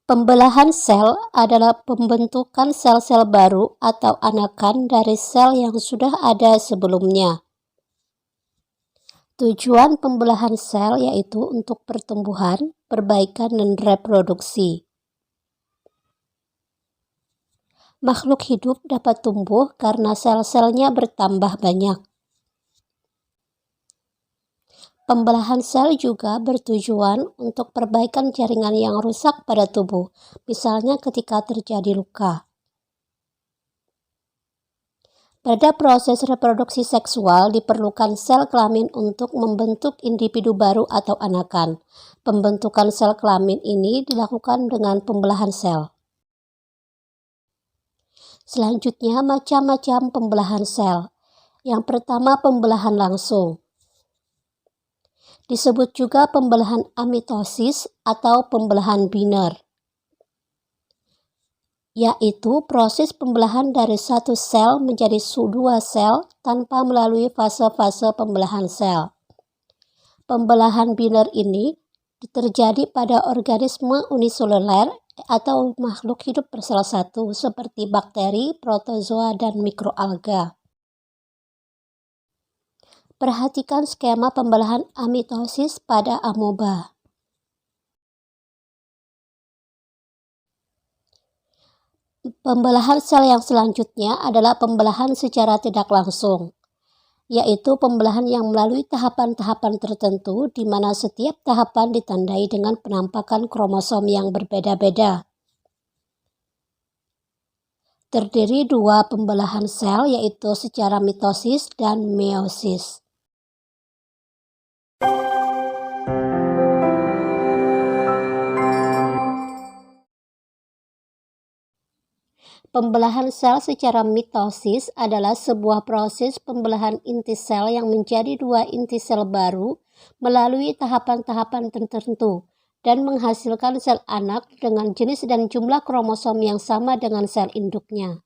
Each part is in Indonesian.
Pembelahan sel adalah pembentukan sel-sel baru atau anakan dari sel yang sudah ada sebelumnya. Tujuan pembelahan sel yaitu untuk pertumbuhan, perbaikan, dan reproduksi. Makhluk hidup dapat tumbuh karena sel-selnya bertambah banyak. Pembelahan sel juga bertujuan untuk perbaikan jaringan yang rusak pada tubuh, misalnya ketika terjadi luka. Pada proses reproduksi seksual diperlukan sel kelamin untuk membentuk individu baru atau anakan. Pembentukan sel kelamin ini dilakukan dengan pembelahan sel. Selanjutnya, macam-macam pembelahan sel. Yang pertama, pembelahan langsung. Disebut juga pembelahan amitosis atau pembelahan biner, yaitu proses pembelahan dari satu sel menjadi dua sel tanpa melalui fase-fase pembelahan sel. Pembelahan biner ini terjadi pada organisme uniseluler atau makhluk hidup bersel satu seperti bakteri, protozoa, dan mikroalga. Perhatikan skema pembelahan amitosis pada amoeba. Pembelahan sel yang selanjutnya adalah pembelahan secara tidak langsung, yaitu pembelahan yang melalui tahapan-tahapan tertentu di mana setiap tahapan ditandai dengan penampakan kromosom yang berbeda-beda. Terdiri dua pembelahan sel, yaitu secara mitosis dan meiosis. Pembelahan sel secara mitosis adalah sebuah proses pembelahan inti sel yang menjadi dua inti sel baru melalui tahapan-tahapan tertentu dan menghasilkan sel anak dengan jenis dan jumlah kromosom yang sama dengan sel induknya.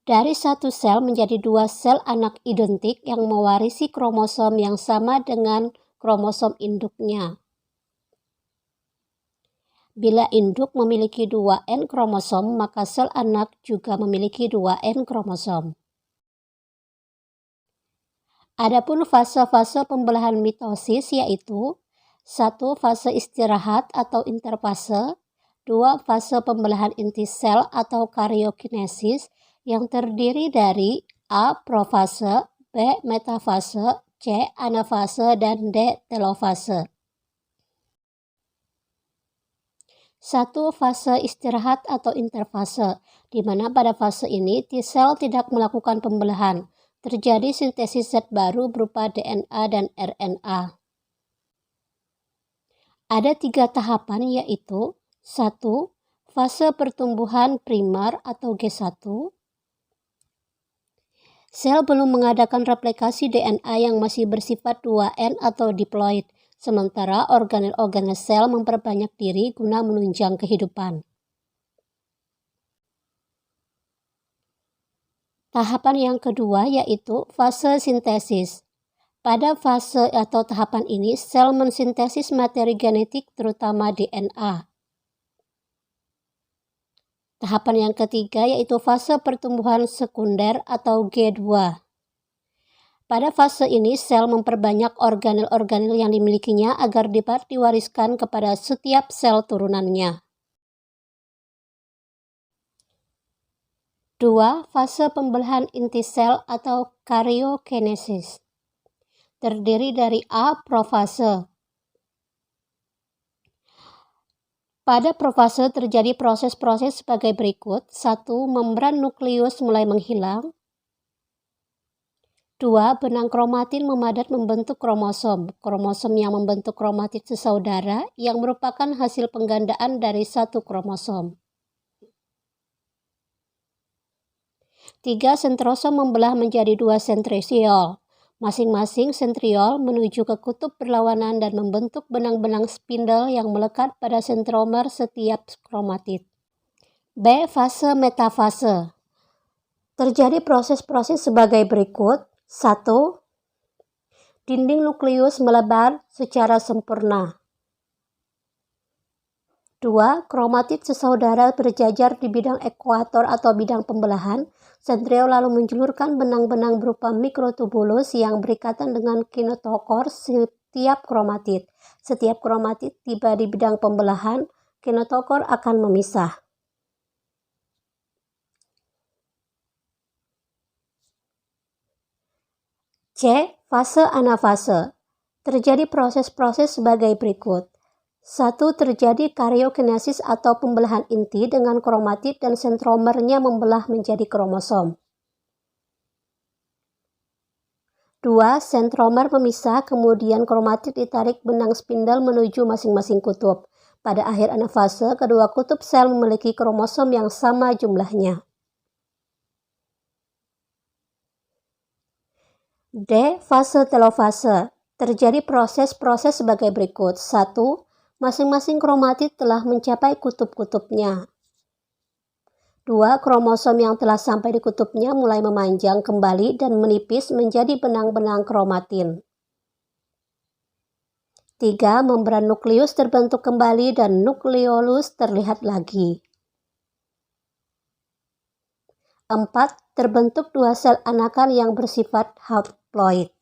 Dari satu sel menjadi dua sel anak identik yang mewarisi kromosom yang sama dengan kromosom induknya. Bila induk memiliki 2N kromosom, maka sel anak juga memiliki 2N kromosom. Adapun fase-fase pembelahan mitosis yaitu 1. Fase istirahat atau interfase, 2. Fase pembelahan inti sel atau karyokinesis yang terdiri dari A. Profase, B. Metafase, C. Anafase, dan D. Telofase. 1. Fase istirahat atau interfase, di mana pada fase ini T-sel tidak melakukan pembelahan, terjadi sintesis zat baru berupa DNA dan RNA. Ada 3 tahapan yaitu 1. Fase pertumbuhan primer atau G1. Sel belum mengadakan replikasi DNA yang masih bersifat 2N atau diploid, sementara organel-organel sel memperbanyak diri guna menunjang kehidupan. Tahapan yang kedua yaitu fase sintesis. Pada fase atau tahapan ini, sel mensintesis materi genetik terutama DNA. Tahapan yang ketiga yaitu fase pertumbuhan sekunder atau G2. Pada fase ini, sel memperbanyak organel-organel yang dimilikinya agar dapat diwariskan kepada setiap sel turunannya. 2. Fase pembelahan inti sel atau karyokinesis. Terdiri dari A. Profase. Pada profase terjadi proses-proses sebagai berikut. 1. Membran nukleus mulai menghilang. 2. Benang kromatin memadat membentuk kromosom. Kromosom yang membentuk kromatid sesaudara yang merupakan hasil penggandaan dari satu kromosom. 3. Sentrosom membelah menjadi 2 sentriol. Masing-masing sentriol menuju ke kutub berlawanan dan membentuk benang-benang spindle yang melekat pada sentromer setiap kromatid. B. Fase metafase. Terjadi proses-proses sebagai berikut. 1. Dinding nukleus melebar secara sempurna. 2. Kromatid sesaudara berjajar di bidang ekuator atau bidang pembelahan. Sentriol lalu menjulurkan benang-benang berupa mikrotubulus yang berikatan dengan kinetokor setiap kromatid. Setiap kromatid tiba di bidang pembelahan, kinetokor akan memisah. C. Fase anafase. Terjadi proses-proses sebagai berikut. 1. Terjadi karyokinesis atau pembelahan inti dengan kromatid dan sentromernya membelah menjadi kromosom. 2. Sentromer memisah, kemudian kromatid ditarik benang spindel menuju masing-masing kutub. Pada akhir anafase, kedua kutub sel memiliki kromosom yang sama jumlahnya. D. Fase telofase. Terjadi proses-proses sebagai berikut. 1. Masing-masing kromatid telah mencapai kutub-kutubnya. 2. Kromosom yang telah sampai di kutubnya mulai memanjang kembali dan menipis menjadi benang-benang kromatin. 3. Membran nukleus terbentuk kembali dan nukleolus terlihat lagi. 4. Terbentuk dua sel anakan yang bersifat haploid.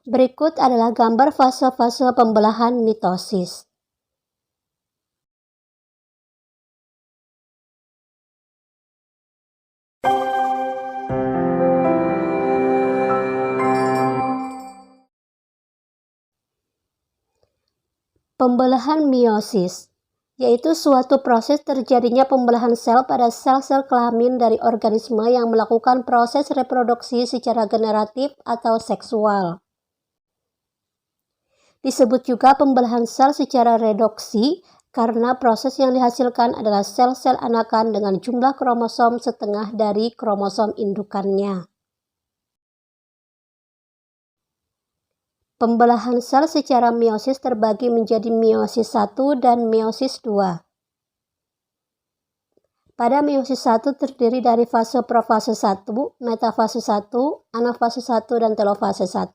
Berikut adalah gambar fase-fase pembelahan mitosis. Pembelahan meiosis, yaitu suatu proses terjadinya pembelahan sel pada sel-sel kelamin dari organisme yang melakukan proses reproduksi secara generatif atau seksual. Disebut juga pembelahan sel secara redoksi karena proses yang dihasilkan adalah sel-sel anakan dengan jumlah kromosom setengah dari kromosom indukannya. Pembelahan sel secara meiosis terbagi menjadi meiosis 1 dan meiosis 2. Pada meiosis 1 terdiri dari fase profase 1, metafase 1, anafase 1, dan telofase 1.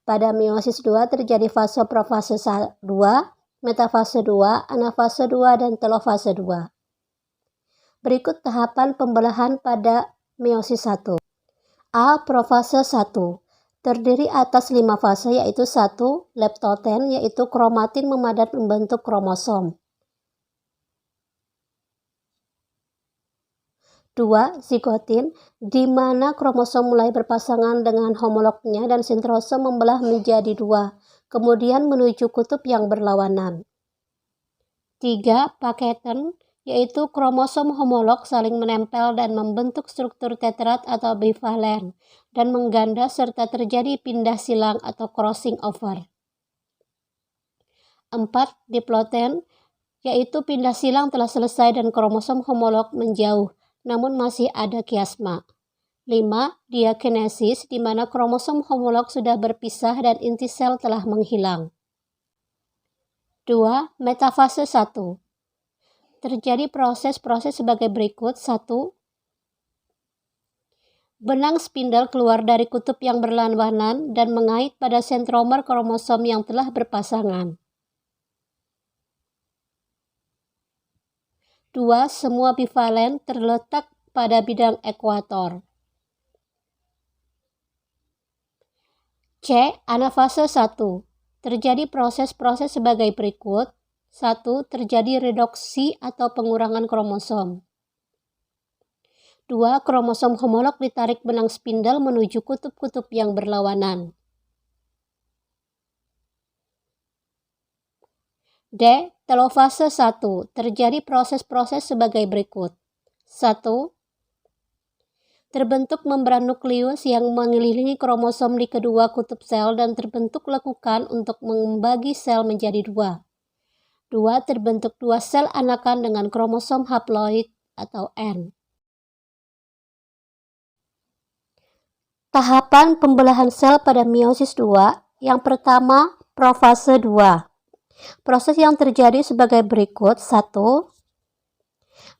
Pada meiosis 2 terjadi fase profase 2, metafase 2, anafase 2, dan telofase 2. Berikut tahapan pembelahan pada meiosis 1. A. Profase 1. Terdiri atas 5 fase yaitu 1. Leptoten yaitu kromatin memadat membentuk kromosom. 2. Zigotin, di mana kromosom mulai berpasangan dengan homolognya dan sentrose membelah menjadi 2, kemudian menuju kutub yang berlawanan. 3. Paketen, yaitu kromosom homolog saling menempel dan membentuk struktur tetrat atau bivalen, dan mengganda serta terjadi pindah silang atau crossing over. 4. Diploten, yaitu pindah silang telah selesai dan kromosom homolog menjauh, namun masih ada kiasma. 5. Diakinesis, di mana kromosom homolog sudah berpisah dan inti sel telah menghilang. 2. Metafase 1. Terjadi proses-proses sebagai berikut. 1. Benang spindel keluar dari kutub yang berlawanan dan mengait pada sentromer kromosom yang telah berpasangan. 2. Semua bivalen terletak pada bidang ekuator. C. Anafase 1. Terjadi proses-proses sebagai berikut. 1. Terjadi reduksi atau pengurangan kromosom. 2. Kromosom homolog ditarik benang spindel menuju kutub-kutub yang berlawanan. D. Telofase 1. Terjadi proses-proses sebagai berikut. 1. Terbentuk membran nukleus yang mengelilingi kromosom di kedua kutub sel dan terbentuk lekukan untuk membagi sel menjadi 2. 2. Terbentuk dua sel anakan dengan kromosom haploid atau N. Tahapan pembelahan sel pada meiosis 2. Yang pertama, profase 2. Proses yang terjadi sebagai berikut. 1.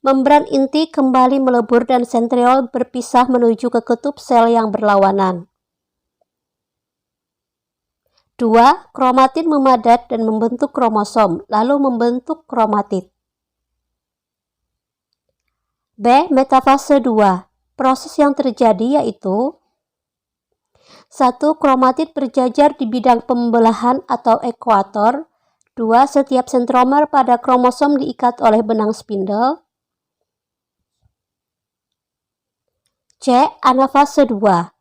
Membran inti kembali melebur dan sentriol berpisah menuju ke kutub sel yang berlawanan. 2. Kromatid memadat dan membentuk kromosom, lalu membentuk kromatid. B. Metafase 2. Proses yang terjadi yaitu 1. Kromatid berjajar di bidang pembelahan atau ekuator. 2. Setiap sentromer pada kromosom diikat oleh benang spindle. C. Anafase 2.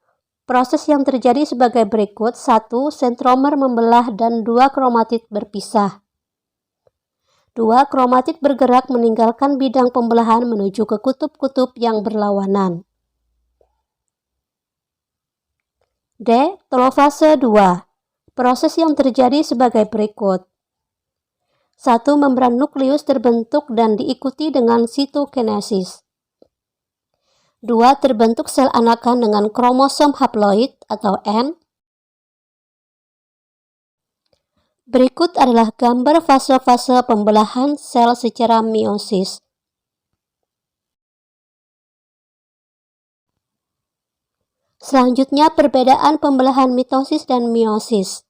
Proses yang terjadi sebagai berikut. 1. Sentromer membelah dan 2 kromatid berpisah. 2. Kromatid bergerak meninggalkan bidang pembelahan menuju ke kutub-kutub yang berlawanan. D. Telofase 2. Proses yang terjadi sebagai berikut. 1. Membran nukleus terbentuk dan diikuti dengan sitokinesis. 2. Terbentuk sel anakan dengan kromosom haploid atau N. Berikut adalah gambar fase-fase pembelahan sel secara meiosis. Selanjutnya, perbedaan pembelahan mitosis dan meiosis.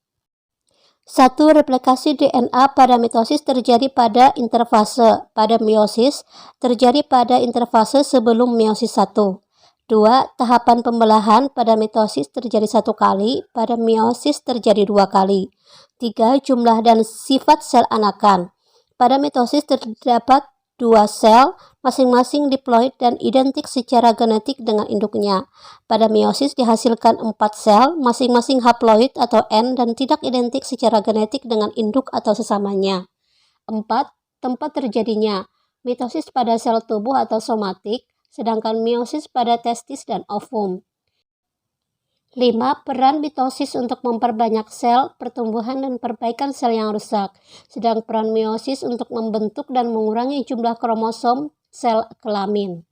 1. Replikasi DNA pada mitosis terjadi pada interfase. Pada meiosis terjadi pada interfase sebelum meiosis 1. 2. Tahapan pembelahan pada mitosis terjadi 1 kali, pada meiosis terjadi 2 kali. 3. Jumlah dan sifat sel anakan. Pada mitosis terdapat 2 sel, masing-masing diploid dan identik secara genetik dengan induknya. Pada meiosis dihasilkan 4 sel, masing-masing haploid atau N dan tidak identik secara genetik dengan induk atau sesamanya. 4. Tempat terjadinya. Mitosis pada sel tubuh atau somatik, sedangkan meiosis pada testis dan ovum. 5. Peran mitosis untuk memperbanyak sel, pertumbuhan dan perbaikan sel yang rusak, sedang peran meiosis untuk membentuk dan mengurangi jumlah kromosom sel kelamin.